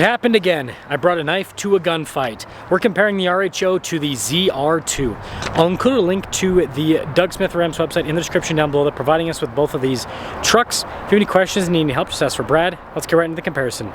It happened again. I brought a knife to a gunfight. We're comparing the RHO to the ZR2. I'll include a link to the Doug Smith Rams website in the description down below. They're providing us with both of these trucks. If you have any questions and need any help, just ask for Brad. Let's get right into the comparison.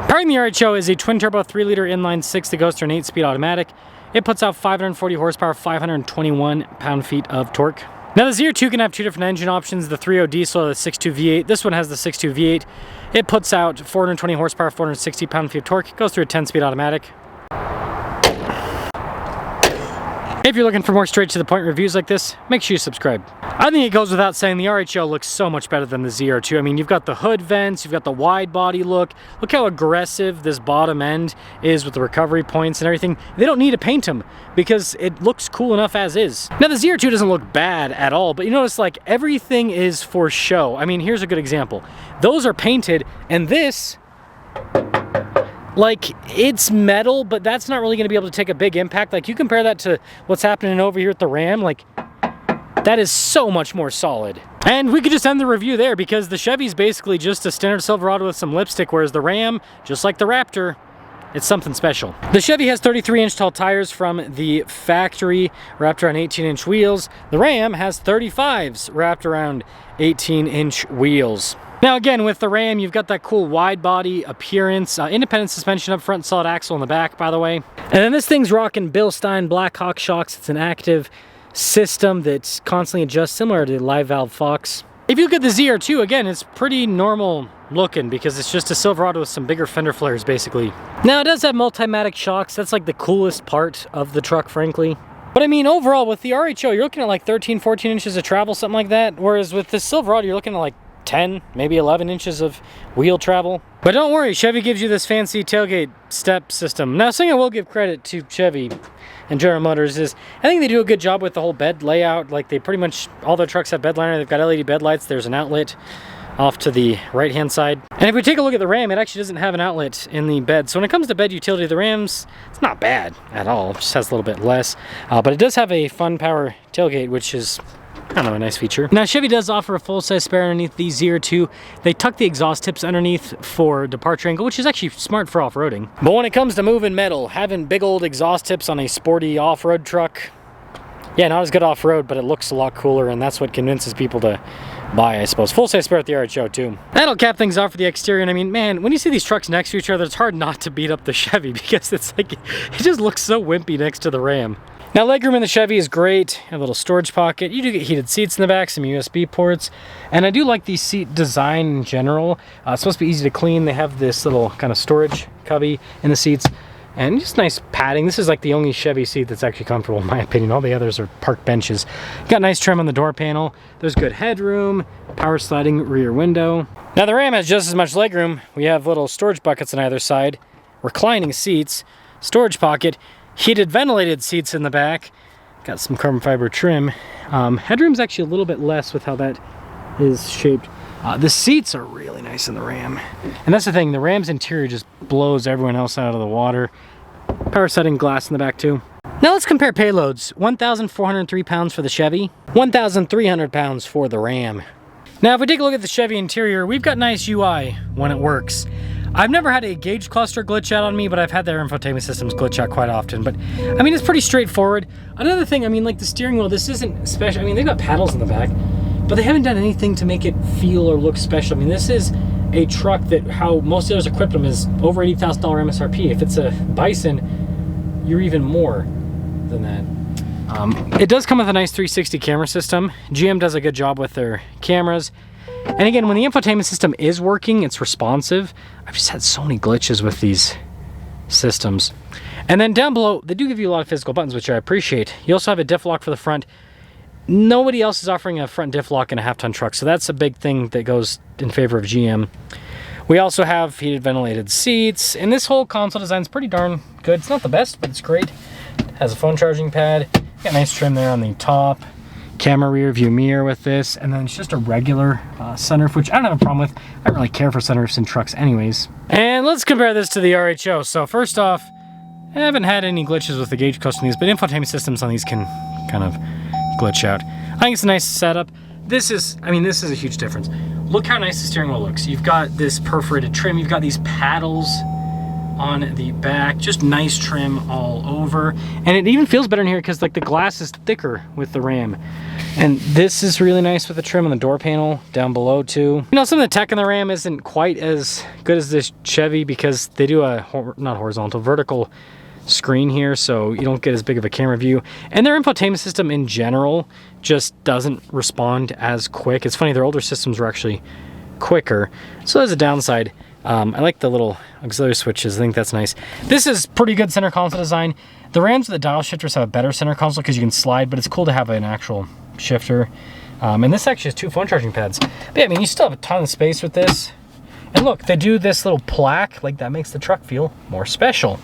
Powering the RHO is a twin-turbo 3-liter inline-6 that goes through an 8-speed automatic. It puts out 540 horsepower, 521 pound-feet of torque. Now the ZR2 can have two different engine options, the 3.0 diesel or the 6.2 V8. This one has the 6.2 V8. It puts out 420 horsepower, 460 pound-feet of torque. It goes through a 10-speed automatic. If you're looking for more straight-to-the-point reviews like this, make sure you subscribe. I think it goes without saying the RHO looks so much better than the ZR2. I mean, you've got the hood vents, you've got the wide body look. Look how aggressive this bottom end is with the recovery points and everything. They don't need to paint them because it looks cool enough as is. Now, the ZR2 doesn't look bad at all, but you notice like everything is for show. I mean, here's a good example. Those are painted, and this, like, it's metal, but that's not really going to be able to take a big impact. Like, you compare that to what's happening over here at the Ram, like, that is so much more solid. And we could just end the review there because the Chevy's basically just a standard Silverado with some lipstick, whereas the Ram, just like the Raptor, it's something special. The Chevy has 33-inch tall tires from the factory, wrapped around 18-inch wheels. The Ram has 35s wrapped around 18-inch wheels. Now again, with the Ram, you've got that cool wide body appearance, independent suspension up front, solid axle in the back, by the way. And then this thing's rocking Bill Stein Black Hawk shocks. It's an active system that's constantly adjusts, similar to the live valve Fox. If you look at the ZR2, again, it's pretty normal looking because it's just a Silverado with some bigger fender flares, basically. Now, it does have multimatic shocks. That's like the coolest part of the truck, frankly. But I mean, overall, with the RHO, you're looking at like 13, 14 inches of travel, something like that. Whereas with the Silverado, you're looking at like 10, maybe 11 inches of wheel travel. But don't worry, Chevy gives you this fancy tailgate step system. Now, something I will give credit to Chevy and General Motors is I think they do a good job with the whole bed layout. Like, they pretty much, all their trucks have bed liner. They've got LED bed lights. There's an outlet off to the right-hand side. And if we take a look at the Ram, it actually doesn't have an outlet in the bed. So when it comes to bed utility, the Ram's, it's not bad at all. It just has a little bit less. But it does have a fun power tailgate, which is, I don't know, a nice feature. Now, Chevy does offer a full-size spare underneath the ZR2. They tuck the exhaust tips underneath for departure angle, which is actually smart for off-roading. But when it comes to moving metal, having big old exhaust tips on a sporty off-road truck, yeah, not as good off-road, but it looks a lot cooler, and that's what convinces people to buy, I suppose. Full-size spare at the RHO, too. That'll cap things off for the exterior, and I mean, man, when you see these trucks next to each other, it's hard not to beat up the Chevy because it's like, it just looks so wimpy next to the Ram. Now, legroom in the Chevy is great. A little storage pocket. You do get heated seats in the back, some USB ports. And I do like the seat design in general. It's supposed to be easy to clean. They have this little kind of storage cubby in the seats. And just nice padding. This is like the only Chevy seat that's actually comfortable, in my opinion. All the others are park benches. Got nice trim on the door panel. There's good headroom, power sliding rear window. Now, the Ram has just as much legroom. We have little storage buckets on either side, reclining seats, storage pocket, heated ventilated seats in the back. Got some carbon fiber trim. Headroom's actually a little bit less with how that is shaped. The seats are really nice in the Ram. And that's the thing, the Ram's interior just blows everyone else out of the water. Power setting glass in the back too. Now let's compare payloads. 1,403 pounds for the Chevy, 1,300 pounds for the Ram. Now if we take a look at the Chevy interior, we've got nice UI when it works. I've never had a gauge cluster glitch out on me, but I've had their infotainment systems glitch out quite often. But I mean, it's pretty straightforward. Another thing, I mean, like the steering wheel, this isn't special. I mean, they've got paddles in the back, but they haven't done anything to make it feel or look special. I mean, this is a truck that how most dealers equip them is over $80,000 MSRP. If it's a Bison, you're even more than that. It does come with a nice 360 camera system. GM does a good job with their cameras. And again, when the infotainment system is working, it's responsive. I've just had so many glitches with these systems. And then down below, they do give you a lot of physical buttons, which I appreciate. You also have a diff lock for the front. Nobody else is offering a front diff lock in a half-ton truck, so that's a big thing that goes in favor of GM. We also have heated ventilated seats, and this whole console design is pretty darn good. It's not the best, but it's great. It has a phone charging pad. Got nice trim there on the top. Camera rear view mirror with this, and then it's just a regular sunroof, which I don't have a problem with. I don't really care for sunroofs in trucks anyways. And let's compare this to the RHO. So first off, I haven't had any glitches with the gauge coast on these, but infotainment systems on these can kind of glitch out. I think it's a nice setup. This is a huge difference. Look how nice the steering wheel looks. You've got this perforated trim. You've got these paddles on the back, just nice trim all over. And it even feels better in here because like the glass is thicker with the Ram. And this is really nice with the trim on the door panel down below too. You know, some of the tech in the Ram isn't quite as good as this Chevy because they do a, not horizontal, vertical screen here, so you don't get as big of a camera view. And their infotainment system in general just doesn't respond as quick. It's funny, their older systems were actually quicker. So there's a downside. I like the little auxiliary switches. I think that's nice. This is pretty good center console design. The Rams with the dial shifters have a better center console because you can slide, but it's cool to have an actual shifter. And this actually has 2 phone charging pads. But yeah, I mean, you still have a ton of space with this. And look, they do this little plaque, like that makes the truck feel more special.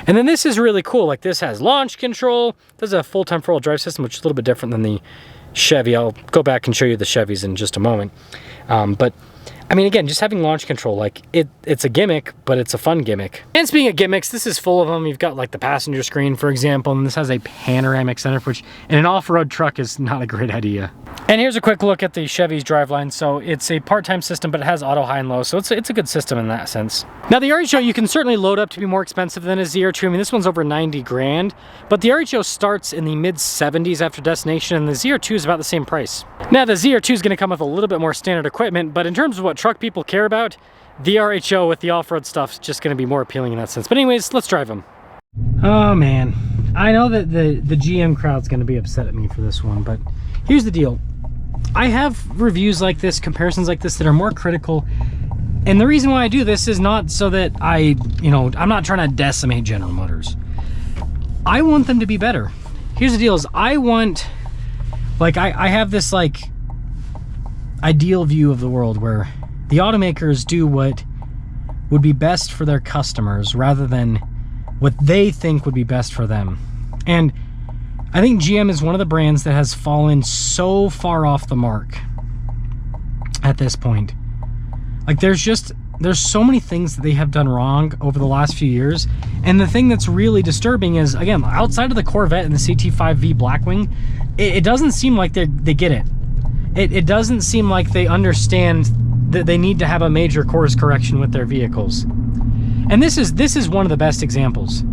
And then this is really cool. Like this has launch control. This is a full-time four-wheel drive system, which is a little bit different than the Chevy. I'll go back and show you the Chevys in just a moment. But I mean, again, just having launch control, like it's a gimmick, but it's a fun gimmick. And speaking of gimmicks, this is full of them. You've got like the passenger screen, for example, and this has a panoramic center, which in an off-road truck is not a great idea. And here's a quick look at the Chevy's driveline. So it's a part-time system, but it has auto high and low. So it's a good system in that sense. Now the RHO, you can certainly load up to be more expensive than a ZR2. I mean, this one's over 90 grand, but the RHO starts in the mid 70s after destination, and the ZR2 is about the same price. Now the ZR2 is gonna come with a little bit more standard equipment, but in terms of what truck people care about, the RHO with the off-road stuff is just gonna be more appealing in that sense. But anyways, let's drive them. Oh man, I know that the GM crowd's gonna be upset at me for this one, but here's the deal. I have reviews like this, comparisons like this that are more critical. And the reason why I do this is not so that I'm not trying to decimate General Motors. I want them to be better. Here's the deal is I want, like, I have this like ideal view of the world where the automakers do what would be best for their customers rather than what they think would be best for them. And I think GM is one of the brands that has fallen so far off the mark at this point. Like there's so many things that they have done wrong over the last few years. And the thing that's really disturbing is, again, outside of the Corvette and the CT5V Blackwing, it doesn't seem like they get it. It doesn't seem like they understand that they need to have a major course correction with their vehicles. And this is one of the best examples.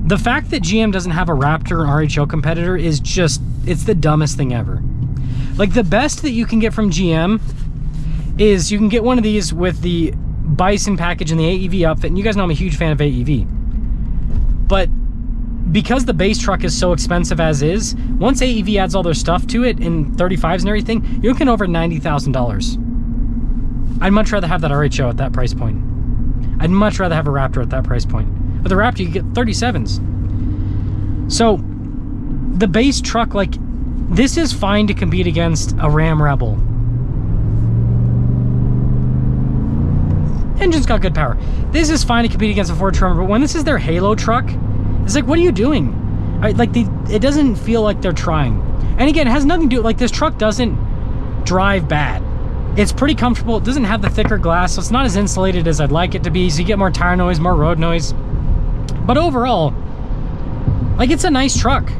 The fact that GM doesn't have a Raptor and RHO competitor is just, it's the dumbest thing ever. Like the best that you can get from GM is you can get one of these with the Bison package and the AEV outfit, and you guys know I'm a huge fan of AEV. But because the base truck is so expensive as is, once AEV adds all their stuff to it in 35s and everything, you're looking over $90,000. I'd much rather have that RHO at that price point. I'd much rather have a Raptor at that price point. With the Raptor, you get 37s. So, the base truck, like, this is fine to compete against a Ram Rebel. Engine's got good power. This is fine to compete against a Ford Tremor, but when this is their Halo truck, it's like, what are you doing? It doesn't feel like they're trying. And again, it has nothing to do, like, this truck doesn't drive bad. It's pretty comfortable. It doesn't have the thicker glass, so it's not as insulated as I'd like it to be, so you get more tire noise, more road noise. But overall, like, it's a nice truck.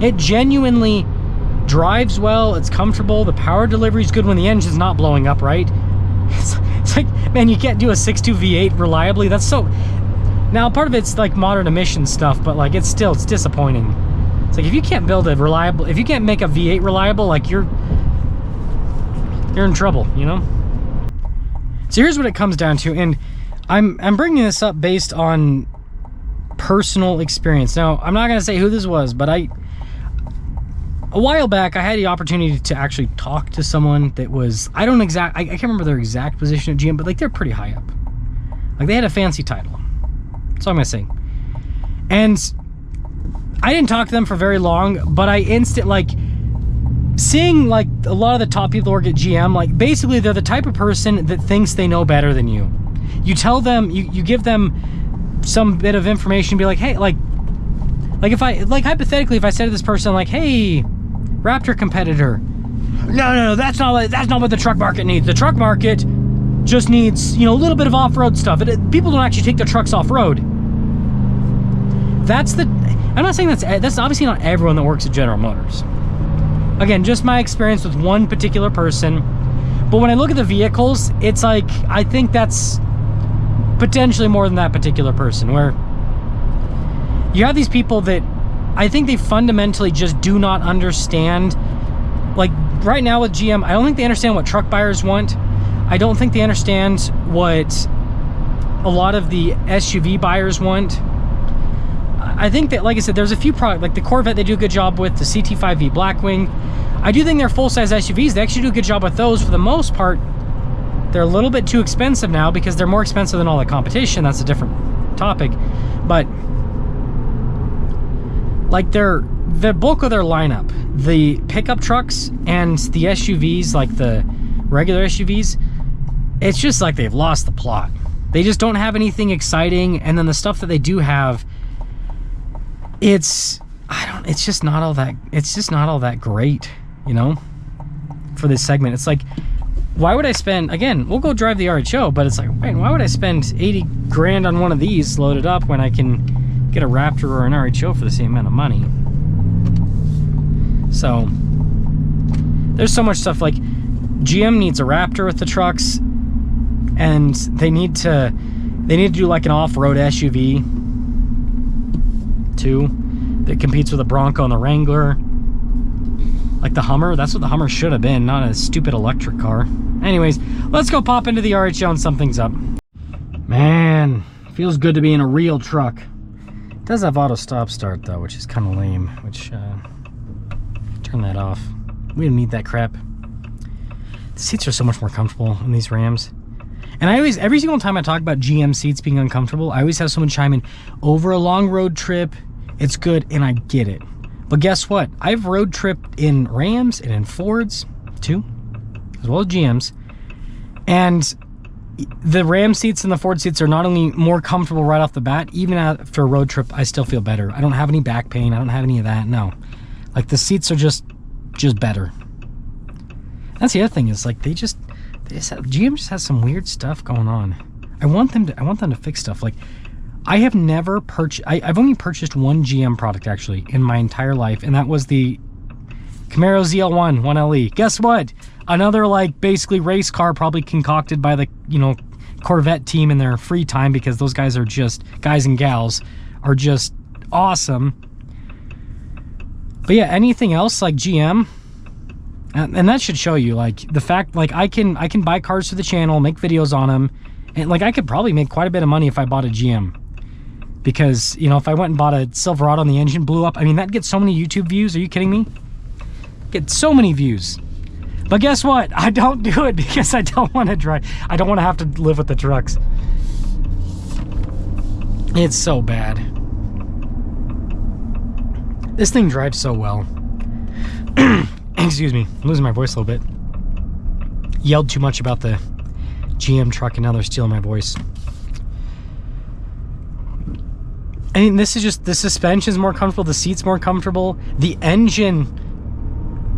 It genuinely drives well, it's comfortable, the power delivery is good when the engine's not blowing up, right? It's like, man, you can't do a 6.2 V8 reliably. That's so... Now, part of it's like modern emission stuff, but like it's disappointing. It's like if you can't build a reliable, if you can't make a V8 reliable, like you're in trouble, you know? So here's what it comes down to, and I'm bringing this up based on personal experience. Now, I'm not gonna say who this was, but a while back I had the opportunity to actually talk to someone that was, I can't remember their exact position at GM, but like they're pretty high up. Like they had a fancy title. That's all I'm gonna say. And I didn't talk to them for very long, but I seeing like a lot of the top people work at GM, like basically they're the type of person that thinks they know better than you. You tell them, you give them some bit of information, be like, hey, like if I, like hypothetically, if I said to this person, like, hey, Raptor competitor, no, that's not what the truck market needs. The truck market just needs, you know, a little bit of off-road stuff. People don't actually take their trucks off-road. I'm not saying that's obviously not everyone that works at General Motors. Again, just my experience with one particular person. But when I look at the vehicles, it's like, I think that's potentially more than that particular person, where you have these people that I think they fundamentally just do not understand. Like right now with GM, I don't think they understand what truck buyers want. I don't think they understand what a lot of the SUV buyers want. I think that, like I said, there's a few products, like the Corvette they do a good job with, the CT5V Blackwing. I do think they're full-size SUVs. They actually do a good job with those for the most part. They're a little bit too expensive now because they're more expensive than all the competition. That's a different topic. But like the bulk of their lineup, the pickup trucks and the SUVs, like the regular SUVs, it's just like they've lost the plot. They just don't have anything exciting. And then the stuff that they do have, it's just not all that great, you know, for this segment. It's like, why would I spend, again, we'll go drive the RHO, but it's like, wait, why would I spend 80 grand on one of these loaded up when I can get a Raptor or an RHO for the same amount of money? So there's so much stuff. Like GM needs a Raptor with the trucks, and they need to do like an off-road SUV too that competes with the Bronco and the Wrangler, like the Hummer. That's what the Hummer should have been, not a stupid electric car. Anyways, let's go pop into the RHO and sum things up. Man, feels good to be in a real truck. It does have auto stop start though, which is kind of lame, which turn that off. We don't need that crap. The seats are so much more comfortable in these Rams. And I always, every single time I talk about GM seats being uncomfortable, I always have someone chime in, over a long road trip, it's good, and I get it. But guess what? I've road tripped in Rams and in Fords, too, as well as GMs. And the Ram seats and the Ford seats are not only more comfortable right off the bat, even after a road trip, I still feel better. I don't have any back pain. I don't have any of that, no. Like, the seats are just better. That's the other thing, is like, GM just has some weird stuff going on. I want them to fix stuff. Like, I have never purchased, I've only purchased one GM product actually in my entire life, and that was the Camaro ZL1 1LE. Guess what? Another, like, basically race car, probably concocted by the, you know, Corvette team in their free time, because those guys are just, guys and gals are just awesome. But yeah, anything else like GM, and that should show you, like, the fact, like, I can buy cars for the channel, make videos on them, and like, I could probably make quite a bit of money if I bought a GM, because, you know, if I went and bought a Silverado and the engine blew up, I mean, that gets so many YouTube views. Are you kidding me? Get so many views. But guess what? I don't do it because I don't want to drive. I don't want to have to live with the trucks. It's so bad. This thing drives so well. Excuse me, I'm losing my voice a little bit. Yelled too much about the GM truck and now they're stealing my voice. I mean, this is just, the suspension's more comfortable, the seat's more comfortable, the engine,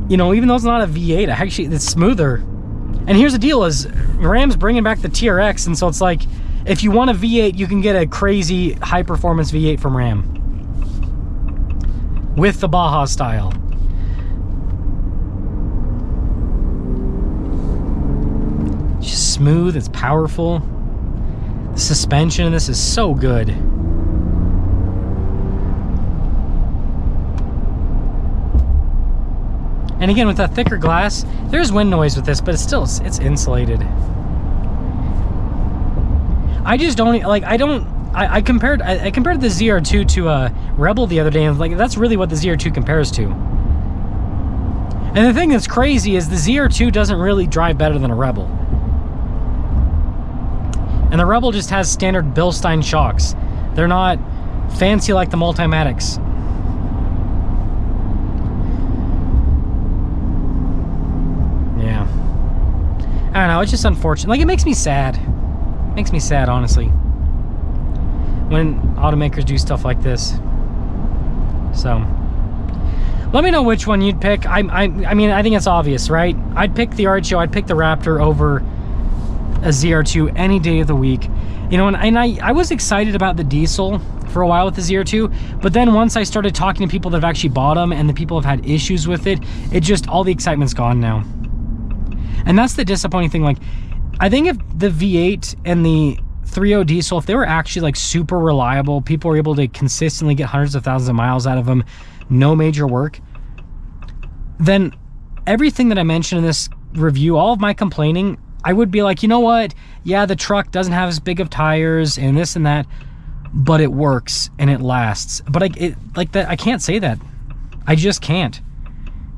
you know, even though it's not a V8, actually, it's smoother. And here's the deal, is Ram's bringing back the TRX, and so it's like, if you want a V8, you can get a crazy high-performance V8 from Ram with the Baja style. It's just smooth, it's powerful. The suspension in this is so good. And again, with that thicker glass, there's wind noise with this, but it's still, it's insulated. I just don't, like, I compared the ZR2 to a Rebel the other day, and like, that's really what the ZR2 compares to. And the thing that's crazy is the ZR2 doesn't really drive better than a Rebel. And the Rebel just has standard Bilstein shocks. They're not fancy like the Multimatics. I don't know, it's just unfortunate. Like, it makes me sad. It makes me sad, honestly, when automakers do stuff like this. So, let me know which one you'd pick. I mean, I think it's obvious, right? I'd pick the RHO, I'd pick the Raptor over a ZR2 any day of the week. You know, and I was excited about the diesel for a while with the ZR2, but then once I started talking to people that have actually bought them and the people have had issues with it, it just, all the excitement's gone now. And that's the disappointing thing. Like, I think if the V8 and the 3.0 diesel, if they were actually like super reliable, people were able to consistently get hundreds of thousands of miles out of them, no major work, then everything that I mentioned in this review, all of my complaining, I would be like, you know what? Yeah, the truck doesn't have as big of tires and this and that, but it works and it lasts. But I can't say that. I just can't,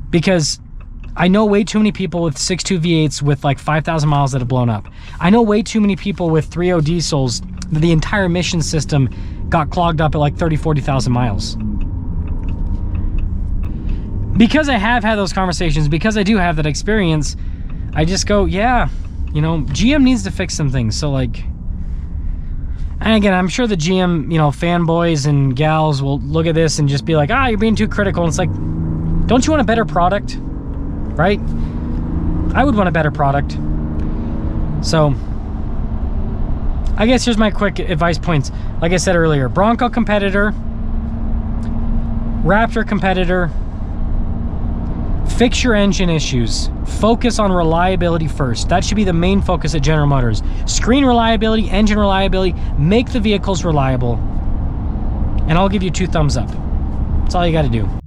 because I know way too many people with 6.2 V8s with like 5,000 miles that have blown up. I know way too many people with 3.0 diesels that the entire emission system got clogged up at like 30, 40,000 miles. Because I have had those conversations, because I do have that experience, I just go, yeah, you know, GM needs to fix some things. So like, and again, I'm sure the GM, you know, fanboys and gals will look at this and just be like, ah, you're being too critical. And it's like, don't you want a better product? Right? I would want a better product. So I guess here's my quick advice points. Like I said earlier, Bronco competitor, Raptor competitor, fix your engine issues. Focus on reliability first. That should be the main focus at General Motors. Screen reliability, engine reliability, make the vehicles reliable. And I'll give you 2 thumbs up. That's all you got to do.